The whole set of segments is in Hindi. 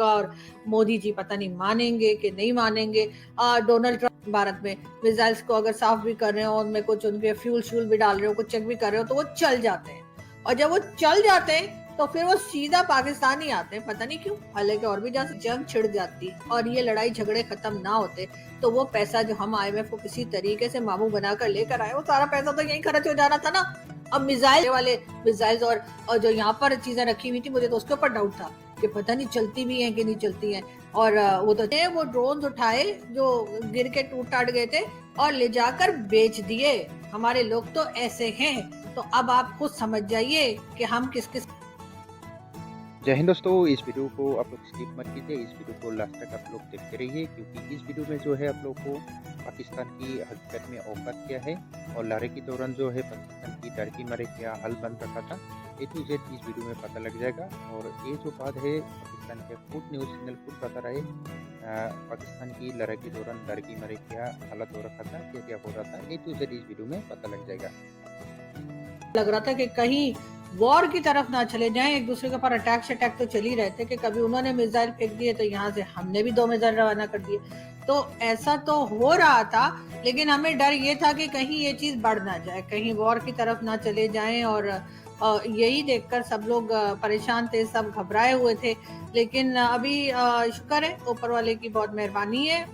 होगा और मोदी जी पता नहीं मानेंगे कि नहीं मानेंगे। डोनाल्ड ट्रंप भारत में मिसाइल्स को अगर साफ भी कर रहे हो, उनमें कुछ उनके फ्यूल भी डाल रहे हो, कुछ चेक भी कर रहे हो, तो वो चल जाते हैं। और जब वो चल जाते हैं तो फिर वो सीधा पाकिस्तान ही आते हैं, पता नहीं क्यों। हालांकि और भी जहाँ जंग छिड़ जाती और ये लड़ाई झगड़े खत्म ना होते तो वो पैसा जो हम IMF को किसी तरीके से मामू बनाकर लेकर आए, वो सारा पैसा तो यहीं खर्च हो जाना था ना। अब मिसाइल वाले मिसाइल्स और जो यहाँ पर चीजें रखी हुई थी, मुझे तो उसके ऊपर डाउट था कि पता नहीं चलती भी हैं कि नहीं चलती हैं। और वो ड्रोन उठाए जो गिर के टूट टाट गए थे और ले जाकर बेच दिए। हमारे लोग तो ऐसे हैं। तो अब आप खुद समझ जाइए कि हम किस किस। जय हिंद दोस्तों, इस वीडियो को आप लोग स्किप मत कीजिए। इस वीडियो को लास्ट तक आप लोग देखते रहिए, क्योंकि इस वीडियो में जो है आप लोग को पाकिस्तान की हकीकत में औकात क्या है और लड़ाई के दौरान जो है पाकिस्तान की डर की मारे क्या हल बन रखा था, A to Z इस वीडियो में पता लग जाएगा। और ये जो बात है पाकिस्तान के फूड न्यूज़ चैनल खुद बता रहे पाकिस्तान की लड़ाई के दौरान डर की मारे क्या हालत हो रखा था, क्या क्या हो रहा था, A to Z इस वीडियो में पता लग जाएगा। लग रहा था कि कहीं वॉर की तरफ ना चले जाएं, एक दूसरे के ऊपर अटैक तो चल ही रहे थे कि कभी उन्होंने मिसाइल फेंक दिए तो यहाँ से हमने भी 2 मिसाइल रवाना कर दिए। तो ऐसा तो हो रहा था, लेकिन हमें डर ये था कि कहीं ये चीज बढ़ ना जाए, कहीं वॉर की तरफ ना चले जाएं। और यही देखकर सब लोग परेशान थे, सब घबराए हुए थे। लेकिन अभी शुक्र है ऊपर वाले की बहुत मेहरबानी है।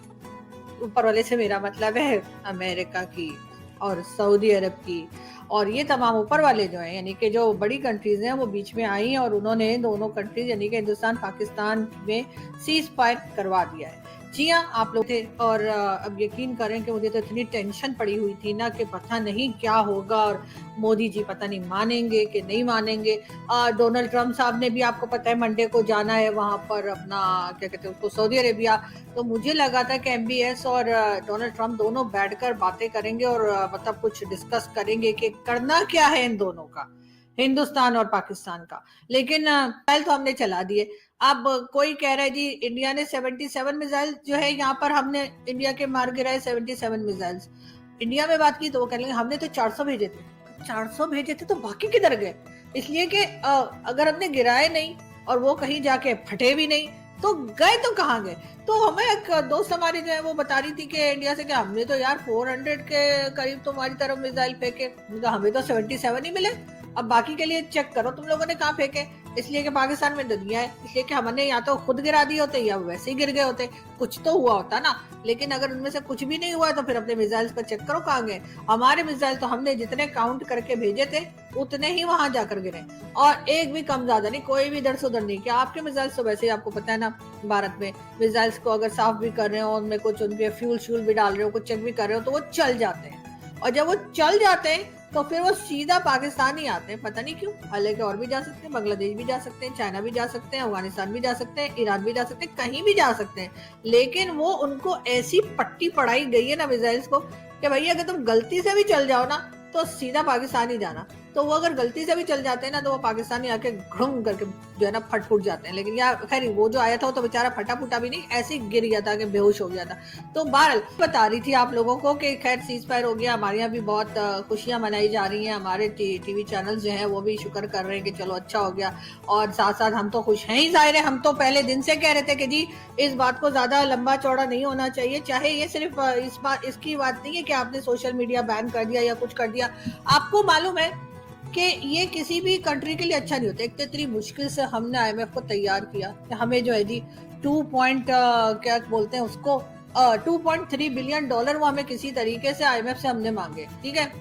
ऊपर वाले से मेरा मतलब है अमेरिका की और सऊदी अरब की, और ये तमाम ऊपर वाले जो हैं, यानी कि जो बड़ी कंट्रीज हैं, वो बीच में आई और उन्होंने दोनों कंट्रीज यानी कि हिंदुस्तान पाकिस्तान में सीज फायर करवा दिया है। जी हाँ, आप लोग थे। और अब यकीन करें कि मुझे तो इतनी टेंशन पड़ी हुई थी ना कि पता नहीं क्या होगा और मोदी जी पता नहीं मानेंगे कि नहीं मानेंगे। डोनाल्ड ट्रंप साहब ने भी, आपको पता है, मंडे को जाना है वहां पर अपना क्या कहते हैं उसको, सऊदी अरेबिया। तो मुझे लगा था कि MBS और डोनाल्ड ट्रंप दोनों बैठकर बातें करेंगे और मतलब कुछ डिस्कस करेंगे कि करना क्या है इन दोनों का, हिंदुस्तान और पाकिस्तान का। लेकिन पहले तो हमने चला दिए। अब कोई कह रहा है जी इंडिया ने 77 मिसाइल जो है यहाँ पर हमने इंडिया के मार गिराए 77 मिसाइल्स। इंडिया में बात की तो वो कह लेंगे हमने तो 400 भेजे थे। 400 भेजे थे तो बाकी किधर गए? इसलिए कि अगर हमने गिराए नहीं और वो कहीं जाके फटे भी नहीं तो गए तो कहाँ गए? तो हमें एक दोस्त हमारी जो है वो बता रही थी कि इंडिया से कि हमने तो यार 400 के करीब तुम्हारी तरफ मिसाइल फेंके, हमें तो 77 ही मिले। अब बाकी के लिए चेक करो तुम लोगों ने कहाँ फेंके। इसलिए कि पाकिस्तान में दुनिया है, इसलिए कि हमने या तो खुद गिरा दिए होते या वैसे ही गिर गए होते, कुछ तो हुआ होता ना। लेकिन अगर उनमें से कुछ भी नहीं हुआ तो फिर अपने मिसाइल्स पर चेक करो कहाँ गए। हमारे मिसाइल तो हमने जितने काउंट करके भेजे थे उतने ही वहां जाकर गिरे, और एक भी कम ज्यादा नहीं, कोई भी इधर से उधर नहीं। क्या आपके मिसाइल्स तो वैसे ही आपको पता है ना, भारत में मिसाइल्स को अगर साफ भी कर रहे हो, उनमें कुछ उनके फ्यूल भी डाल रहे हो, कुछ चेक भी कर रहे हो, तो वो चल जाते हैं। और जब वो चल जाते हैं तो फिर वो सीधा पाकिस्तान ही आते हैं, पता नहीं क्यों। हालांकि और भी जा सकते हैं, बांग्लादेश भी जा सकते हैं, चाइना भी जा सकते हैं, अफगानिस्तान भी जा सकते हैं, ईरान भी जा सकते हैं, कहीं भी जा सकते हैं। लेकिन वो उनको ऐसी पट्टी पढ़ाई गई है ना मिसाइल्स को कि भैया अगर तुम गलती से भी चल जाओ ना तो सीधा पाकिस्तान ही जाना। तो वो अगर गलती से भी चल जाते हैं ना तो वो पाकिस्तानी आके घुम करके जो है ना फट फूट जाते हैं। लेकिन यार खैर वो जो आया था वो तो बेचारा फटा फूटा भी नहीं, ऐसे ही गिर गया था कि बेहोश हो गया था। तो बहरहाल बता रही थी आप लोगों को कि खैर सीज फायर हो गया, हमारे यहाँ भी बहुत खुशियां मनाई जा रही हैं। हमारे टीवी चैनल जो है वो भी शुक्र कर रहे हैं कि चलो अच्छा हो गया, और साथ साथ हम तो खुश हैं ही। जाहिर है हम तो पहले दिन से कह रहे थे कि जी इस बात को ज्यादा लंबा चौड़ा नहीं होना चाहिए, चाहे ये सिर्फ इसकी बात नहीं है कि आपने सोशल मीडिया बैन कर दिया या कुछ कर दिया। आपको मालूम है कि ये किसी भी कंट्री के लिए अच्छा नहीं होता। एक तो इतनी मुश्किल से हमने IMF को तैयार किया कि हमें जो है जी 2.3 बिलियन डॉलर वो हमें किसी तरीके से IMF से हमने मांगे, ठीक है।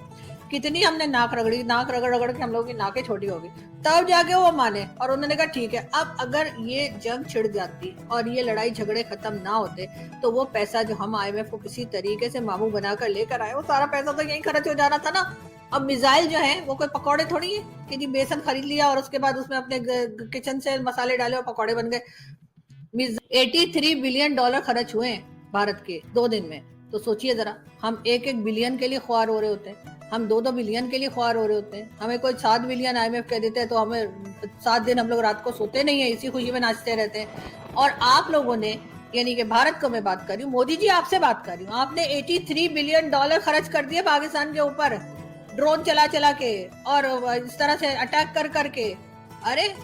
कितनी हमने नाक रगड़ रगड़ के हम लोगों की नाकें छोटी हो गई, तब जाके वो माने और उन्होंने कहा ठीक है। अब अगर ये जंग छिड़ जाती और ये लड़ाई झगड़े खत्म ना होते तो वो पैसा जो हम IMF को किसी तरीके से मामू बनाकर लेकर आए, वो सारा पैसा तो यहीं खर्च हो जाना था ना। अब मिसाइल जो है वो कोई पकौड़े थोड़ी है कि जी बेसन खरीद लिया और उसके बाद उसमें अपने किचन से मसाले डाले और पकौड़े बन गए। 83 बिलियन डॉलर खर्च हुए हैं भारत के 2 दिन में। तो सोचिए जरा, हम 1-1 बिलियन के लिए ख्वार हो रहे होते हैं, हम 2-2 बिलियन के लिए ख्वार हो रहे होते हैं। हमें कोई 7 बिलियन IMF कह देते हैं तो हमें 7 दिन हम लोग रात को सोते नहीं है, इसी खुशी में नाचते रहते हैं। और आप लोगों ने, यानी कि भारत को मैं बात कर रही हूँ, मोदी जी आपसे बात कर रही हूँ, आपने 83 बिलियन डॉलर खर्च कर दिए पाकिस्तान के ऊपर, ड्रोन चला चला के और इस तरह से अटैक कर करके। अरे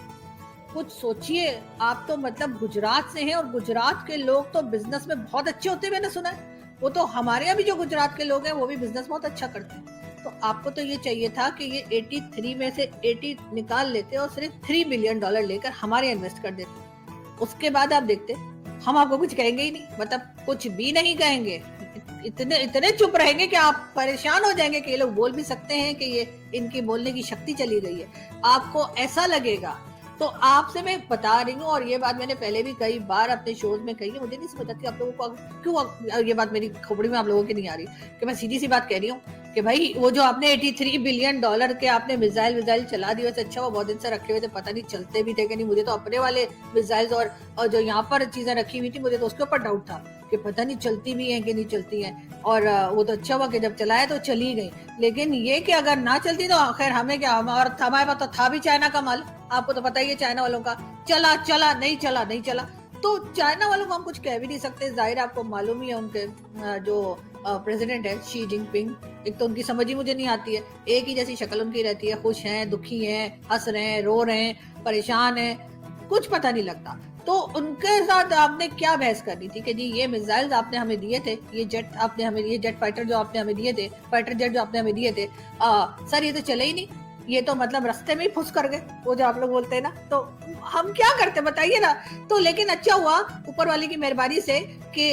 कुछ सोचिए। आप तो मतलब गुजरात से हैं और गुजरात के लोग तो बिजनेस में बहुत अच्छे होते हैं, मैंने सुना है। वो तो हमारे यहाँ भी जो गुजरात के लोग हैं वो भी बिजनेस बहुत अच्छा करते हैं। तो आपको तो ये चाहिए था कि ये 83 में से 80 निकाल लेते और सिर्फ $3 बिलियन लेकर हमारे इन्वेस्ट कर देते। उसके बाद आप देखते हम आपको कुछ कहेंगे ही नहीं, मतलब कुछ भी नहीं कहेंगे। इतने इतने चुप रहेंगे कि आप परेशान हो जाएंगे कि ये लोग बोल भी सकते हैं, कि ये इनकी बोलने की शक्ति चली गई है, आपको ऐसा लगेगा। तो आपसे मैं बता रही हूँ, और ये बात मैंने पहले भी कई बार अपने शोज में कही है। मुझे नहीं समझ आती आप लोगों को क्यों ये बात मेरी खोपड़ी में आप लोगों की नहीं आ रही, कि मैं सीधी सी बात कह रही हूँ कि भाई वो जो आपने $83 बिलियन के आपने मिसाइल चला दिए, वैसे अच्छा वो बहुत दिन से रखे हुए थे, पता नहीं चलते भी थे कि नहीं। मुझे तो अपने वाले मिसाइल्स और जो यहाँ पर चीजें रखी हुई थी, मुझे तो उसके ऊपर डाउट था कि पता नहीं चलती भी है कि नहीं चलती है। और वो तो अच्छा हुआ कि जब चलाया तो चली गई। लेकिन ये कि अगर ना चलती तो खैर हमें क्या, हमारे पास तो था भी चाइना का माल, आपको तो पता ही है चाइना वालों का, चला चला नहीं चला नहीं चला। तो चाइना वालों को हम कुछ कह भी नहीं सकते। जाहिर आपको मालूम ही है उनके जो प्रेसिडेंट है शी जिनपिंग, एक तो उनकी समझ ही मुझे नहीं आती है। एक ही जैसी शक्ल उनकी रहती है, खुश हैं, दुखी हैं, हंस रहे हैं, रो रहे हैं, परेशान हैं, कुछ पता नहीं लगता। तो उनके साथ आपने क्या बहस करनी थी कि जी ये मिसाइल्स आपने हमें दिए थे, ये जेट फाइटर जो आपने हमें दिए थे, फाइटर जेट जो आपने हमें दिए थे, सर ये तो चले ही नहीं, ये तो मतलब रास्ते में ही फुस कर गए, वो जो आप लोग बोलते हैं ना। तो हम क्या करते बताइए ना। तो लेकिन अच्छा हुआ ऊपर वाले की मेहरबानी से कि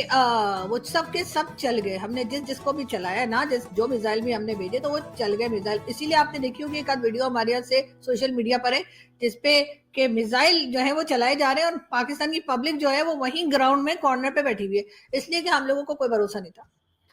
वो सब के सब चल गए। हमने जिसको भी चलाया ना, जो मिसाइल भी हमने भेजे तो वो चल गए मिसाइल। इसीलिए आपने देखी होगी एक आध वीडियो हमारे यहाँ से सोशल मीडिया पर है जिसपे के मिसाइल जो है वो चलाए जा रहे हैं और पाकिस्तान की पब्लिक जो है वो वहीं ग्राउंड में कॉर्नर पे बैठी हुई है। इसलिए कि हम लोगों को कोई भरोसा नहीं था,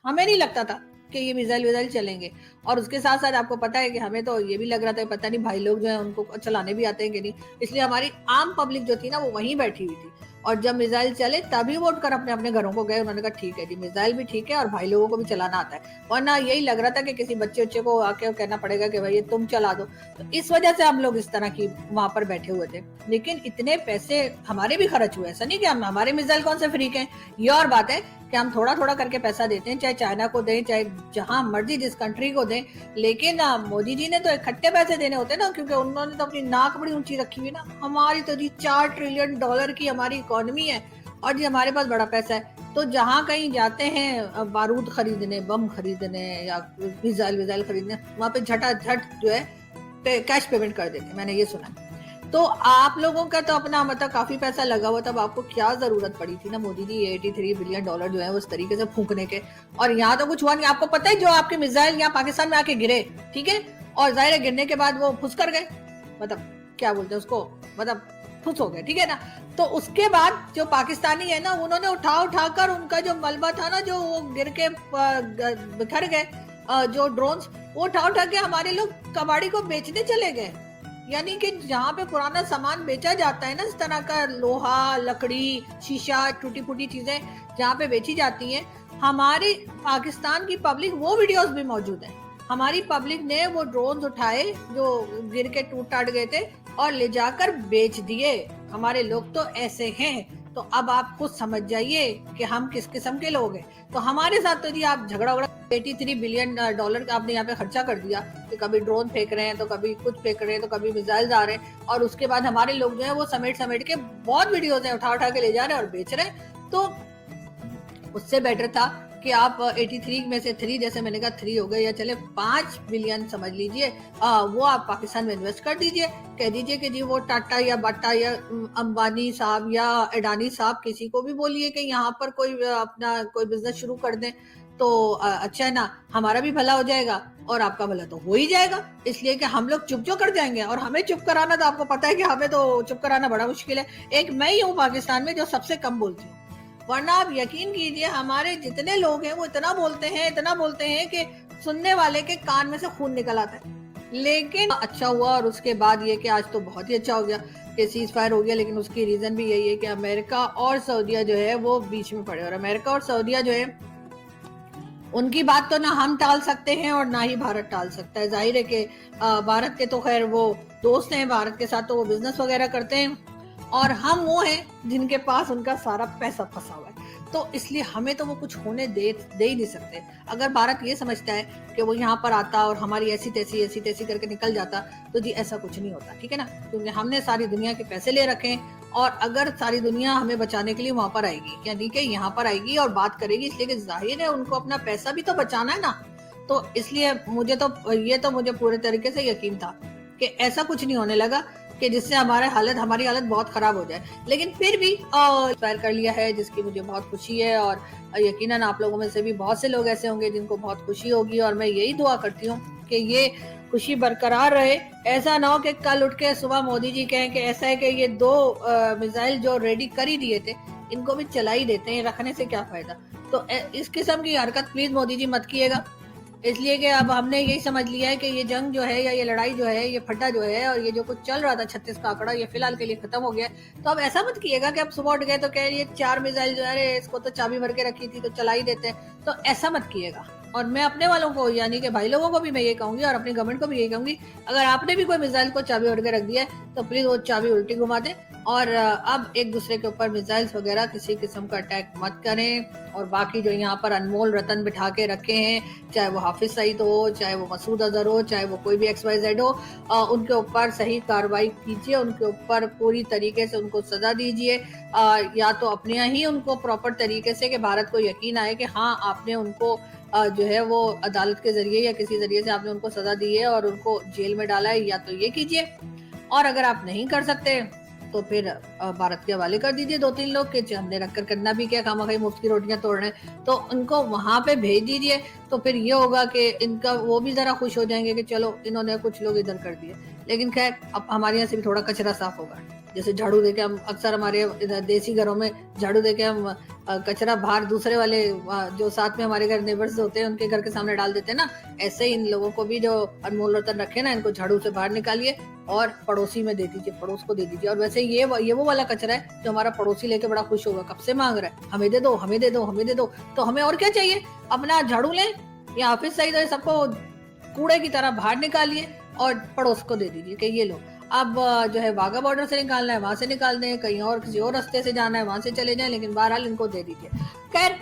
हमें नहीं लगता था कि ये मिसाइल चलेंगे। और उसके साथ साथ आपको पता है कि हमें तो ये भी लग रहा था पता नहीं भाई लोग जो है उनको चलाने भी आते हैं कि नहीं। इसलिए हमारी आम पब्लिक जो थी ना वो वहीं बैठी हुई थी, और जब मिसाइल चले तभी वो उठकर अपने अपने घरों को गए। उन्होंने कहा ठीक है जी, मिसाइल भी ठीक है और भाई लोगों को भी चलाना आता है। वरना यही लग रहा था कि किसी बच्चे को आके कहना पड़ेगा कि भाई ये तुम चला दो। तो इस वजह से हम लोग इस तरह की वहां पर बैठे हुए थे। लेकिन इतने पैसे हमारे भी खर्च हुए, ऐसा नहीं कि हम हमारे मिसाइल कौन से फ्री के। ये और बात है कि हम थोड़ा थोड़ा करके पैसा देते हैं, चाहे चाइना को दें, चाहे जहां मर्जी जिस कंट्री को दें। लेकिन मोदी जी ने तो इकट्ठे पैसे देने होते ना, क्योंकि उन्होंने तो अपनी नाक बड़ी ऊंची रखी हुई ना। हमारी तो जी $4 ट्रिलियन की हमारी इकोनॉमी है और जी हमारे पास बड़ा पैसा है। तो जहां कहीं जाते हैं बारूद खरीदने, बम खरीदने या मिसाइल खरीदने, वहां पे झटाझट जो है कैश पेमेंट कर देते, मैंने ये सुना। तो आप लोगों का तो अपना मतलब काफी पैसा लगा हुआ, तब आपको क्या जरूरत पड़ी थी ना मोदी जी $83 बिलियन जो है उस तरीके से फूकने के। और यहाँ तो कुछ हुआ नहीं। आपको पता है जो आपके मिसाइल यहाँ पाकिस्तान में आके गिरे, ठीक है, और जाहिर है गिरने के बाद वो फुस कर गए, मतलब क्या बोलते हैं उसको, मतलब फुस हो गए, ठीक है ना। तो उसके बाद जो पाकिस्तानी है ना, उन्होंने उठाकर उनका जो मलबा था ना, जो वो गिर के बिखर गए, जो ड्रोन्स, वो उठा के हमारे लोग कबाड़ी को बेचने चले गए। यानी कि जहाँ पे पुराना सामान बेचा जाता है ना, इस तरह का लोहा, लकड़ी, शीशा, टूटी फूटी चीजें जहाँ पे बेची जाती हैं, हमारी पाकिस्तान की पब्लिक, वो वीडियोस भी मौजूद हैं। हमारी पब्लिक ने वो ड्रोन्स उठाए जो गिर के टूट टाट गए थे और ले जाकर बेच दिए। हमारे लोग तो ऐसे हैं। तो अब आप खुद समझ जाइए कि हम किस किस्म के लोग हैं। तो हमारे साथ तो जी आप झगड़ा $83 बिलियन का आपने यहाँ पे खर्चा कर दिया कि कभी ड्रोन फेंक रहे हैं, तो कभी कुछ फेंक रहे हैं, तो कभी मिसाइल आ रहे हैं, और उसके बाद हमारे लोग जो है वो समेट के बहुत वीडियोज है उठा के ले जा रहे हैं और बेच रहे हैं। तो उससे बेटर था कि आप 83 में से 3, जैसे मैंने कहा 3 हो गए, या चले 5 बिलियन समझ लीजिए, वो आप पाकिस्तान में इन्वेस्ट कर दीजिए। कह दीजिए कि जी वो टाटा या बाटा या अंबानी साहब या अडानी साहब किसी को भी बोलिए कि यहाँ पर कोई अपना कोई बिजनेस शुरू कर दें, तो अच्छा है ना, हमारा भी भला हो जाएगा और आपका भला तो हो ही जाएगा। इसलिए कि हम लोग चुप कर जाएंगे, और हमें चुप कराना तो आपको पता है कि हमें तो चुप कराना बड़ा मुश्किल है। एक मैं ही हूँ पाकिस्तान में जो सबसे कम बोलती हूँ, वरना आप यकीन कीजिए हमारे जितने लोग हैं वो इतना बोलते हैं कि सुनने वाले के कान में से खून निकल आता है। लेकिन अच्छा हुआ, और उसके बाद ये कि आज तो बहुत ही अच्छा हो गया कि सीज फायर हो गया। लेकिन उसकी रीजन भी यही है कि अमेरिका और सऊदीया जो है वो बीच में पड़े, और अमेरिका और सऊदीया जो है उनकी बात तो ना हम टाल सकते हैं और ना ही भारत टाल सकता है। जाहिर है कि भारत के तो खैर वो दोस्त हैं, भारत के साथ तो वो बिजनेस वगैरह करते हैं, और हम वो हैं जिनके पास उनका सारा पैसा फंसा हुआ है। तो इसलिए हमें तो वो कुछ होने दे ही नहीं सकते। अगर भारत ये समझता है कि वो यहाँ पर आता और हमारी ऐसी तैसी करके निकल जाता, तो जी ऐसा कुछ नहीं होता, ठीक है ना? क्योंकि हमने सारी दुनिया के पैसे ले रखे हैं और अगर सारी दुनिया हमें बचाने के लिए वहां पर आएगी, यानी कि यहाँ पर आएगी और बात करेगी, इसलिए कि जाहिर है उनको अपना पैसा भी तो बचाना है ना। तो इसलिए मुझे पूरे तरीके से यकीन था कि ऐसा कुछ नहीं होने लगा कि जिससे हमारी हालत बहुत खराब हो जाए। लेकिन फिर भी इंस्पायर कर लिया है, जिसकी मुझे बहुत खुशी है और यकीनन आप लोगों में से भी बहुत से लोग ऐसे होंगे जिनको बहुत खुशी होगी और मैं यही दुआ करती हूँ कि ये खुशी बरकरार रहे। ऐसा ना हो कि कल उठ के सुबह मोदी जी कहें कि ऐसा है कि ये 2 मिसाइल जो रेडी कर ही दिए थे, इनको भी चला ही देते हैं, रखने से क्या फायदा। तो इस किस्म की हरकत प्लीज मोदी जी मत किएगा, इसलिए कि अब हमने यही समझ लिया है कि ये जंग जो है या ये लड़ाई जो है, ये फड्डा जो है और ये जो कुछ चल रहा था 36 का आंकड़ा, ये फिलहाल के लिए खत्म हो गया। तो अब ऐसा मत किएगा कि अब सुबह उठ गए तो कह ये 4 मिसाइल जो है इसको तो चाबी भर के रखी थी तो चला ही देते हैं। तो ऐसा मत किएगा। और मैं अपने वालों को यानी कि भाई लोगों को भी मैं ये कहूंगी और अपनी गवर्नमेंट को भी यही कहूंगी, अगर आपने भी कोई मिसाइल को चाबी भर के रख दिया है तो प्लीज वो चाबी उल्टी घुमा दे और अब एक दूसरे के ऊपर मिसाइल्स वगैरह किसी किस्म का अटैक मत करें। और बाकी जो यहाँ पर अनमोल रतन बिठा के रखे हैं, चाहे वो हाफिज सईद हो, चाहे वो मसूद अजहर हो, चाहे वो कोई भी XYZ हो, उनके ऊपर सही कार्रवाई कीजिए, उनके ऊपर पूरी तरीके से उनको सजा दीजिए। या तो अपने यहाँ ही उनको प्रॉपर तरीके से कि भारत को यकीन आए कि हाँ आपने उनको जो है वो अदालत के जरिए या किसी जरिए से आपने उनको सजा दी है और उनको जेल में डाला है, या तो ये कीजिए। और अगर आप नहीं कर सकते तो फिर भारत के हवाले कर दीजिए 2-3 लोग के हमने रखकर करना भी क्या, खामखाई मुफ्त की रोटियां तोड़ रहे हैं, तो उनको वहां पे भेज दीजिए। तो फिर ये होगा कि इनका वो भी जरा खुश हो जाएंगे कि चलो इन्होंने कुछ लोग इधर कर दिए। लेकिन खैर अब हमारे यहाँ से भी थोड़ा कचरा साफ होगा। जैसे झाड़ू देके हम अक्सर हमारे इधर देसी घरों में झाड़ू देके हम कचरा बाहर दूसरे वाले जो साथ में हमारे घर नेबर्स होते हैं उनके घर के सामने डाल देते हैं ना, ऐसे ही इन लोगों को भी जो अनमोल रतन रखे ना, इनको झाड़ू से बाहर निकालिए और पड़ोसी में दे दीजिए, पड़ोस को दे दीजिए। और वैसे ये वो वाला कचरा है जो हमारा पड़ोसी लेके बड़ा खुश होगा, कब से मांग रहा है हमें दे दो हमें दे दो हमें दे दो। तो हमें और क्या चाहिए, अपना झाड़ू लें या हाफिज सईद है सबको कूड़े की तरह बाहर निकालिए और पड़ोस को दे दीजिए कि ये लो। अब जो है वाघा बॉर्डर से निकालना है वहां से निकाल दें, कहीं और किसी और रास्ते से जाना है वहां से चले जाएं, लेकिन बहरहाल इनको दे दीजिए। खैर